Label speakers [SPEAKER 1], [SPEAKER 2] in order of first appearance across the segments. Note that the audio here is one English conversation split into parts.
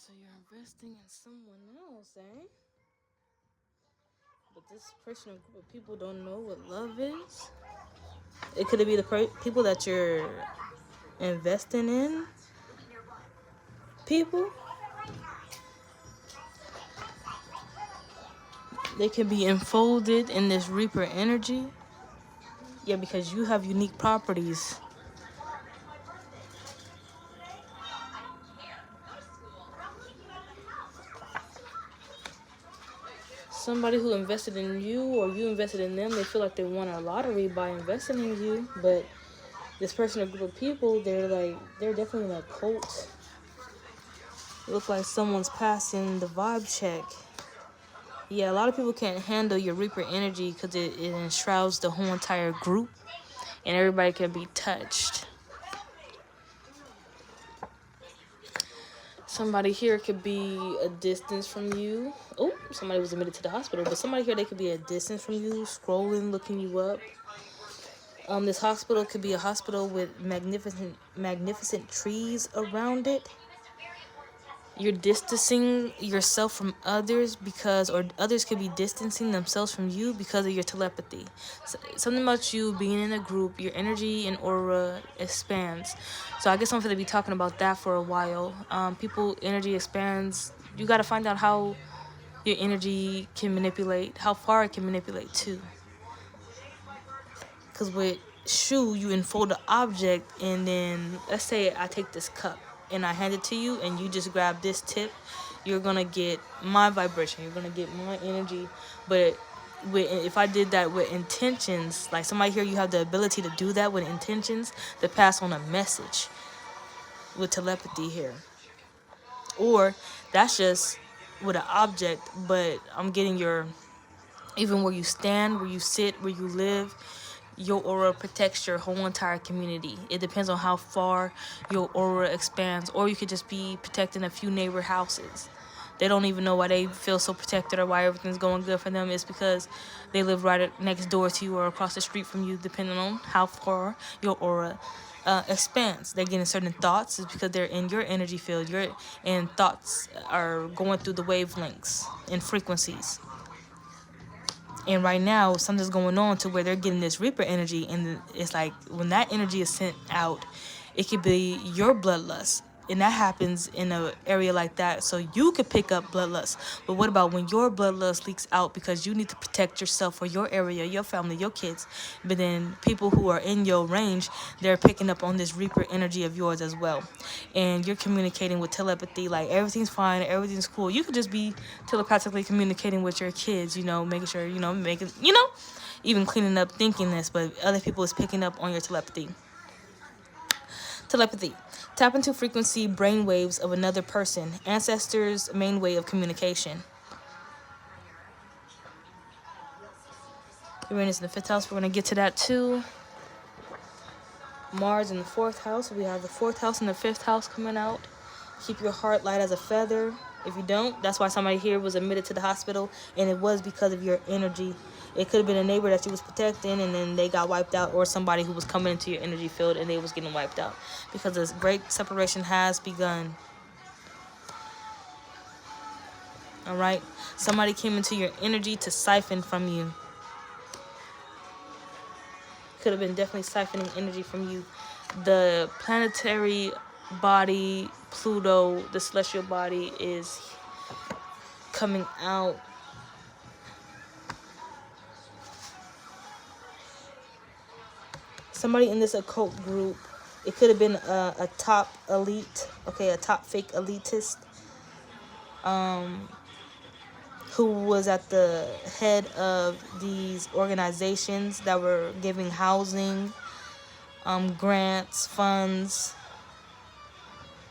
[SPEAKER 1] So you're investing in someone else, eh? But this person or group of people don't know what love is. It could be the people that you're investing in. People, they can be enfolded in this Reaper energy. Yeah, because you have unique properties. Somebody who invested in you or you invested in them, they feel like they won a lottery by investing in you. But this person or group of people, they're definitely in a cult. It looks like someone's passing the vibe check. Yeah, a lot of people can't handle your Reaper energy because it enshrouds the whole entire group and everybody can be touched. Somebody here could be a distance from you. Oh, somebody was admitted to the hospital, but somebody here, they could be a distance from you, scrolling, looking you up. This hospital could be a hospital with magnificent trees around it. You're distancing yourself from others or others could be distancing themselves from you because of your telepathy. Something about you being in a group, your energy and aura expands. So I guess I'm going to be talking about that for a while. People energy expands. You got to find out how your energy can manipulate, how far it can manipulate too. Because with Shu, you enfold the object, and then let's say I take this cup and I hand it to you, and you just grab this tip. You're gonna get my vibration. You're gonna get my energy. But if I did that with intentions, like somebody here, you have the ability to do that with intentions to pass on a message with telepathy here, or that's just with an object. But I'm getting your even where you stand, where you sit, where you live. Your aura protects your whole entire community. It depends on how far your aura expands. Or you could just be protecting a few neighbor houses. They don't even know why they feel so protected or why everything's going good for them. It's because they live right next door to you or across the street from you, depending on how far your aura expands. They're getting certain thoughts. It's because they're in your energy field. And thoughts are going through the wavelengths and frequencies. And right now, something's going on to where they're getting this Reaper energy, and it's like when that energy is sent out, it could be your bloodlust, and that happens in an area like that, so you could pick up bloodlust. But what about when your bloodlust leaks out because you need to protect yourself or your area, your family, your kids? But then people who are in your range, they're picking up on this Reaper energy of yours as well, and you're communicating with telepathy, like everything's fine, everything's cool. You could just be telepathically communicating with your kids, making sure, even cleaning up, thinking this, but other people is picking up on your telepathy. Telepathy. Tap into frequency brain waves of another person. Ancestors' main way of communication. Uranus in the 5th house. We're going to get to that too. Mars in the 4th house. We have the 4th house and the 5th house coming out. Keep your heart light as a feather. If you don't, that's why somebody here was admitted to the hospital, and it was because of your energy. It could have been a neighbor that you was protecting, and then they got wiped out, or somebody who was coming into your energy field and they was getting wiped out, because this great separation has begun. All right, somebody came into your energy to siphon from you. Could have been definitely siphoning energy from you. The planetary body, Pluto, the celestial body, is coming out. Somebody in this occult group, it could have been a top elite, a top fake elitist, who was at the head of these organizations that were giving housing, grants, funds.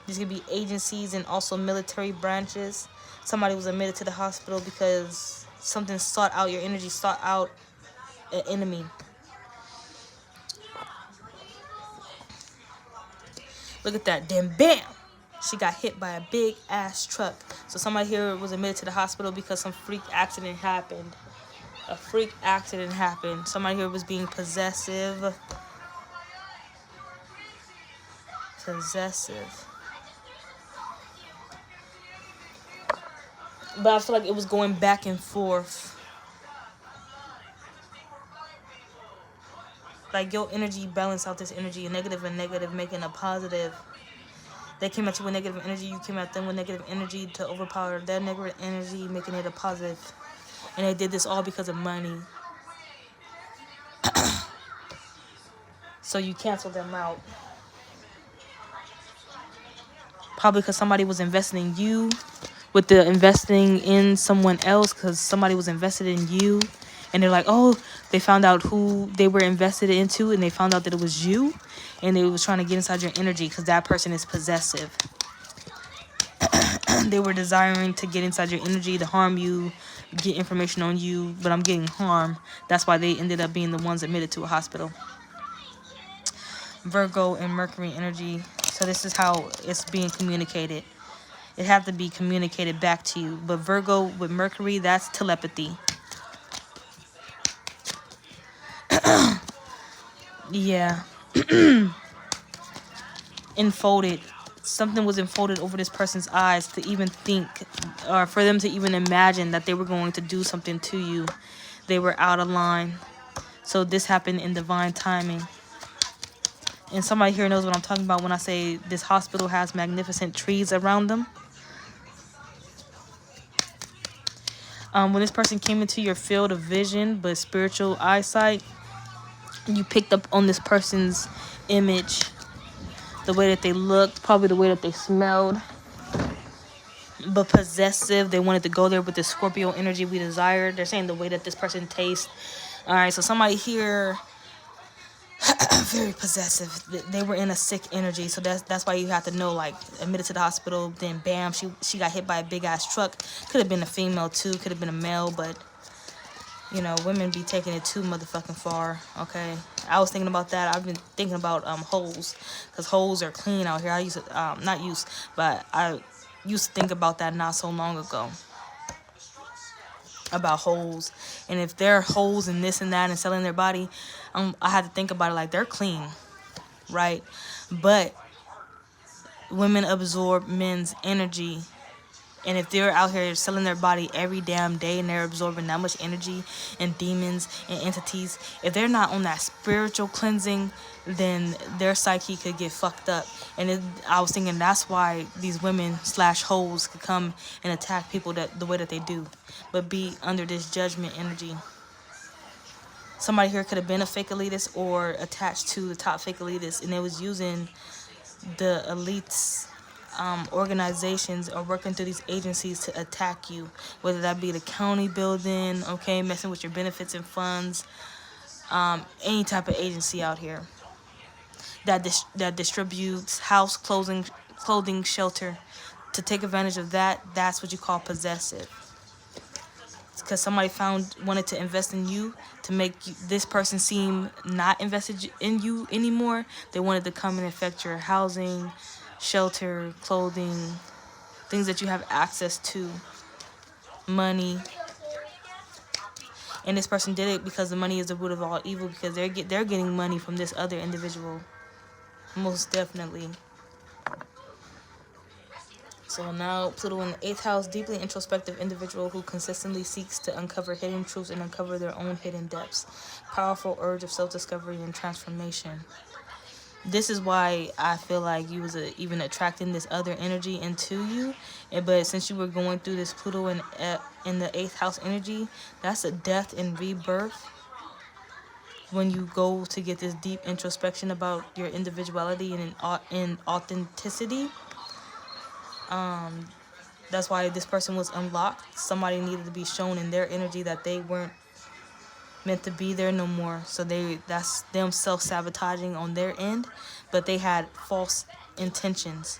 [SPEAKER 1] These could be agencies and also military branches. Somebody was admitted to the hospital because something sought out your energy, sought out an enemy. Look at that. Then bam! She got hit by a big ass truck. So somebody here was admitted to the hospital because some freak accident happened. A freak accident happened. Somebody here was being possessive. Possessive. But I feel like it was going back and forth. Like your energy balanced out this energy, a negative and negative making a positive. They came at you with negative energy, you came at them with negative energy to overpower their negative energy, making it a positive. And they did this all because of money. So you canceled them out. Probably because somebody was investing in you, with the investing in someone else, because somebody was invested in you. And they're like, oh, they found out who they were invested into, and they found out that it was you. And they was trying to get inside your energy because that person is possessive. They were desiring to get inside your energy, to harm you, get information on you, but I'm getting harmed. That's why they ended up being the ones admitted to a hospital. Virgo and Mercury energy. So this is how it's being communicated. It have to be communicated back to you. But Virgo with Mercury, that's telepathy. Yeah. Enfolded. Something was enfolded over this person's eyes to even think, or for them to even imagine that they were going to do something to you. They were out of line. So this happened in divine timing. And somebody here knows what I'm talking about when I say this hospital has magnificent trees around them. When this person came into your field of vision, but spiritual eyesight, you picked up on this person's image, the way that they looked, probably the way that they smelled, but possessive. They wanted to go there with the Scorpio energy we desired. They're saying the way that this person tastes. All right, so somebody here very possessive. They were in a sick energy, so that's why you have to know, like, admitted to the hospital, then bam, she got hit by a big ass truck. Could have been a female too, could have been a male, but you know, women be taking it too motherfucking far. Okay, I was thinking about that. I've been thinking about holes, because holes are clean out here. I used to not used, but I used to think about that not so long ago, about holes. And if there are holes in this and that and selling their body, I had to think about it like they're clean, right? But women absorb men's energy. And if they're out here selling their body every damn day and they're absorbing that much energy and demons and entities, if they're not on that spiritual cleansing, then their psyche could get fucked up. And I was thinking that's why these women / hoes could come and attack people the way that they do, but be under this judgment energy. Somebody here could have been a fake elitist or attached to the top fake elitist, and they was using the elites organizations are working through these agencies to attack you, whether that be the county building, okay, messing with your benefits and funds, any type of agency out here that distributes house clothing, shelter. To take advantage of that, that's what you call possessive. Because somebody wanted to invest in you to make this person seem not invested in you anymore. They wanted to come and affect your housing, shelter, clothing, things that you have access to, money. And this person did it because the money is the root of all evil, because they're getting money from this other individual, most definitely. So now Pluto in the 8th house, deeply introspective individual who consistently seeks to uncover hidden truths and uncover their own hidden depths. Powerful urge of self-discovery and transformation. This is why I feel like you was even attracting this other energy into you. But since you were going through this Pluto in the 8th house energy, that's a death and rebirth. When you go to get this deep introspection about your individuality and authenticity, that's why this person was unlocked. Somebody needed to be shown in their energy that they weren't meant to be there no more. So that's them self-sabotaging on their end, but they had false intentions.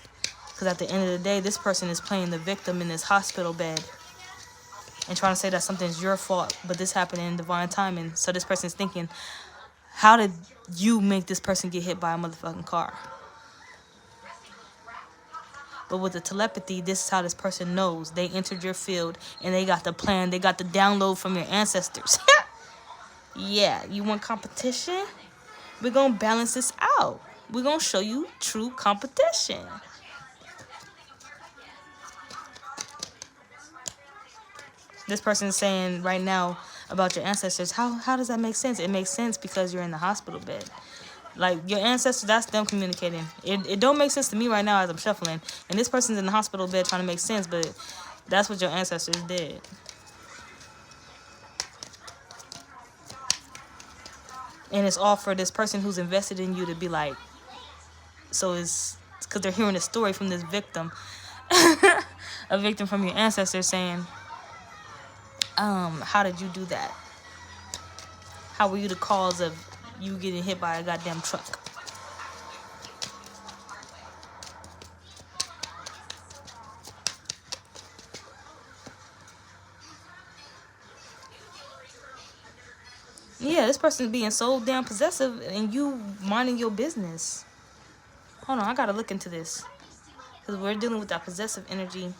[SPEAKER 1] Because at the end of the day, this person is playing the victim in this hospital bed and trying to say that something's your fault, but this happened in divine timing. So this person's thinking, how did you make this person get hit by a motherfucking car? But with the telepathy, this is how this person knows. They entered your field and they got the plan. They got the download from your ancestors. Yeah, you want competition? We're going to balance this out. We're going to show you true competition. This person is saying right now about your ancestors. How does that make sense? It makes sense because you're in the hospital bed. Like your ancestors, that's them communicating. It don't make sense to me right now as I'm shuffling. And this person's in the hospital bed trying to make sense, but that's what your ancestors did. And it's all for this person who's invested in you to be like, so it's because they're hearing a story from this victim, a victim from your ancestors saying, how did you do that? How were you the cause of you getting hit by a goddamn truck? Yeah, this person's being so damn possessive and you minding your business. Hold on, I gotta look into this. Because we're dealing with that possessive energy.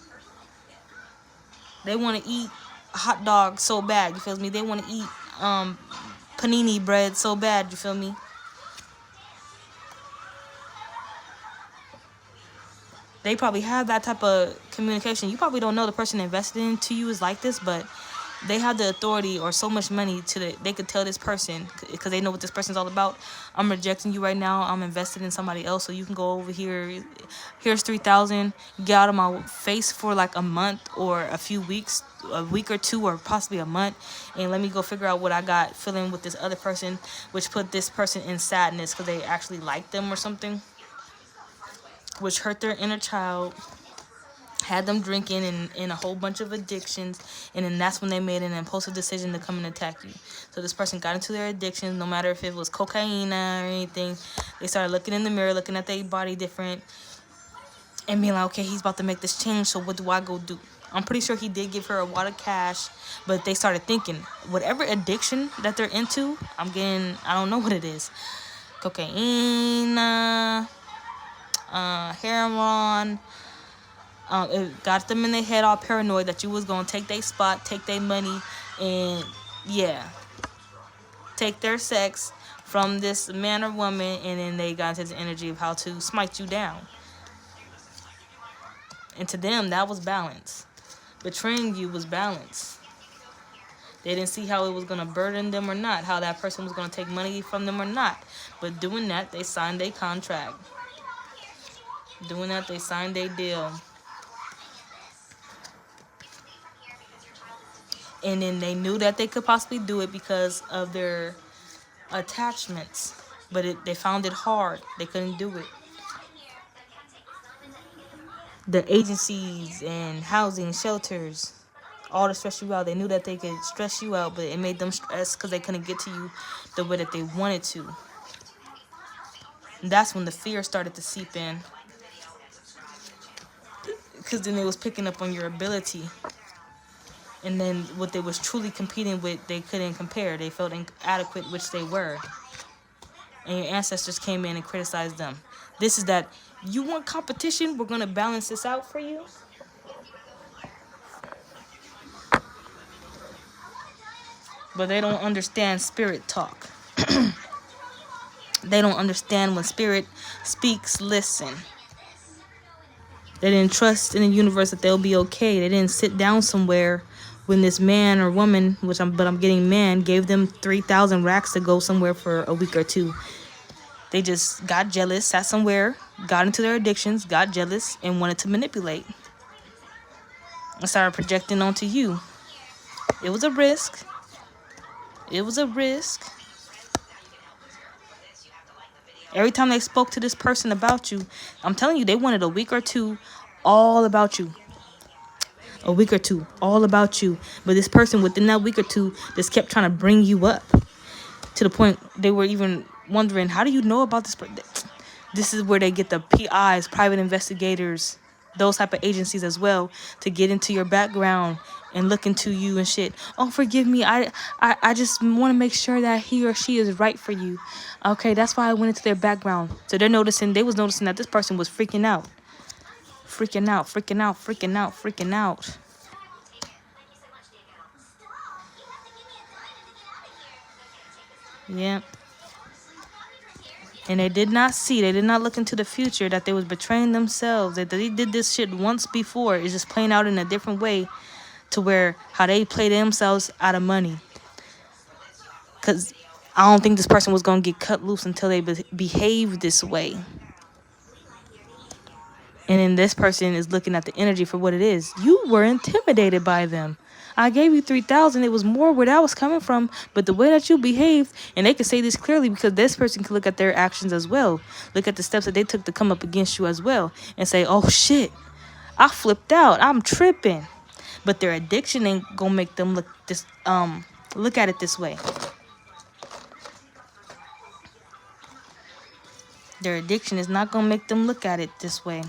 [SPEAKER 1] They want to eat a hot dog so bad, you feel me? They want to eat panini bread so bad, you feel me? They probably have that type of communication. You probably don't know the person invested into you is like this, but they have the authority or so much money they could tell this person because they know what this person's all about. I'm rejecting you right now. I'm invested in somebody else, so you can go over here. Here's 3,000. Get out of my face for like a month or a few weeks, a week or two, or possibly a month, and let me go figure out what I got feeling with this other person, which put this person in sadness because they actually liked them or something, which hurt their inner child, had them drinking and a whole bunch of addictions, and then that's when they made an impulsive decision to come and attack you. So this person got into their addictions, no matter if it was cocaine or anything. They started looking in the mirror, looking at their body different, and being like, okay, he's about to make this change, so what do I go do? I'm pretty sure he did give her a wad of cash, but they started thinking, whatever addiction that they're into, I don't know what it is. Cocaine, heroin. It got them in their head all paranoid that you was going to take their spot, take their money, and yeah, take their sex from this man or woman, and then they got into the energy of how to smite you down. And to them, that was balance. Betraying you was balance. They didn't see how it was going to burden them or not, how that person was going to take money from them or not. But doing that, they signed a contract. Doing that, they signed a deal. And then they knew that they could possibly do it because of their attachments. But they found it hard. They couldn't do it. The agencies and housing shelters, all to stress you out. They knew that they could stress you out, but it made them stress because they couldn't get to you the way that they wanted to. And that's when the fear started to seep in. Because then they was picking up on your ability. And then what they was truly competing with, they couldn't compare. They felt inadequate, which they were. And your ancestors came in and criticized them. This is that, you want competition? We're going to balance this out for you. But they don't understand spirit talk. They don't understand when spirit speaks, listen. They didn't trust in the universe that they'll be okay. They didn't sit down somewhere when this man or woman, I'm getting man, gave them 3,000 racks to go somewhere for a week or two. They just got jealous, sat somewhere, got into their addictions, got jealous, and wanted to manipulate. And started projecting onto you. It was a risk. It was a risk. Every time they spoke to this person about you, I'm telling you, they wanted a week or two all about you. A week or two all about you. But this person within that week or two just kept trying to bring you up. To the point they were even wondering, how do you know about this person? This is where they get the PIs, private investigators, those type of agencies as well, to get into your background and look into you and shit. Oh, forgive me. I just want to make sure that he or she is right for you. Okay, that's why I went into their background. So they was noticing that this person was freaking out. Freaking out, freaking out, freaking out, freaking out. Yeah. And they did not look into the future, that they was betraying themselves, that they did this shit once before. It's just playing out in a different way to where how they play themselves out of money. Because I don't think this person was going to get cut loose until they behave this way. And then this person is looking at the energy for what it is. You were intimidated by them. I gave you 3,000. It was more where that was coming from. But the way that you behaved, and they can say this clearly because this person can look at their actions as well. Look at the steps that they took to come up against you as well. And say, oh shit, I flipped out. I'm tripping. But their addiction ain't gonna make them look at it this way. Their addiction is not gonna make them look at it this way.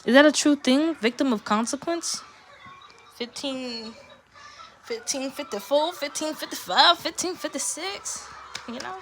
[SPEAKER 1] Is that a true thing? Victim of consequence? 1554, 1555, 1556, you know?